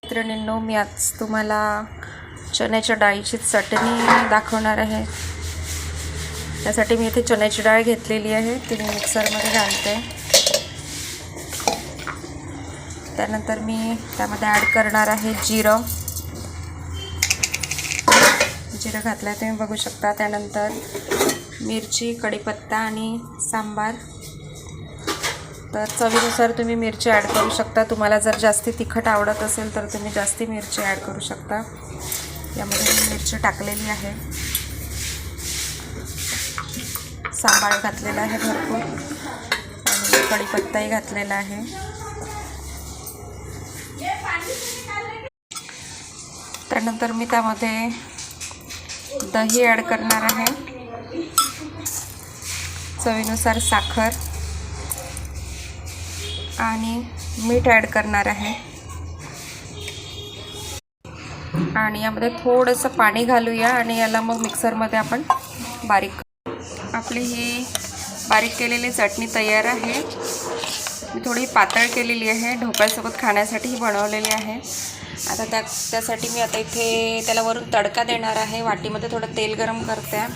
मैत्रिणींनो, मी आज तुम्हाला चण्याच्या डाळीची चटणी दाखवणार आहे. त्यासाठी मी इथे चण्याची डाळ घेतलेली आहे, ती मी मिक्सरमध्ये घालते. त्यानंतर मी त्यामध्ये ॲड करणार आहे जिरं घातलं आहे, तुम्ही बघू शकता. त्यानंतर मिरची, कढीपत्ता आणि सांबार. तर चवीनुसार तुम्ही मिरची ॲड करू शकता. तुम्हाला जर जास्ती तिखट आवडत असेल तर तुम्ही जास्ती मिरची ॲड करू शकता. यामध्ये मी मिरची टाकलेली आहे. सांबार घातलेला आहे भरपूर आणि कढीपत्ताही घातलेला आहे. त्यानंतर मी त्यामध्ये दही ॲड करणार आहे, चवीनुसार साखर आणि मीठ ॲड करणार आहे. आणि यामध्ये थोडंसं पाणी घालूया आणि याला मग मिक्सरमध्ये आपण बारीक. आपली ही बारीक केलेली चटणी तयार आहे. मी थोडी पातळ केलेली आहे, ढोकळ्यासोबत खाण्यासाठी ही बनवलेली आहे. आता त्यासाठी मी आता इथे त्याला वरून तडका देणार आहे. वाटीमध्ये थोडं तेल गरम करते.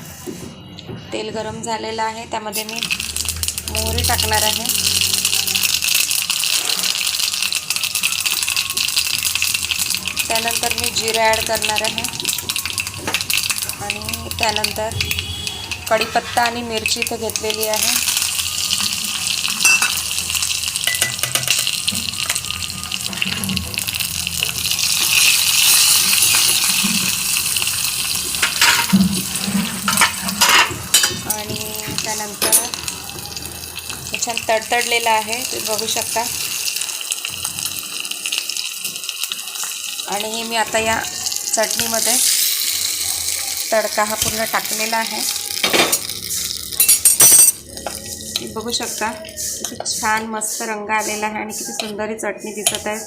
तेल गरम झालेलं आहे, त्यामध्ये मी मोहरी टाकणार आहे. त्यानंतर मी जिरे ॲड करणार आहे आणि त्यानंतर कढीपत्ता आणि मिरची इथे घेतलेली आहे. आणि त्यानंतर हे छान तडतडलेलं आहे, तुम्ही बघू शकता. आणि हे मी आता या चटणीमध्ये तडका हा पूर्ण टाकलेला आहे. बघू शकता किती छान मस्त रंग आलेला आहे आणि किती सुंदर ही चटणी दिसत आहे.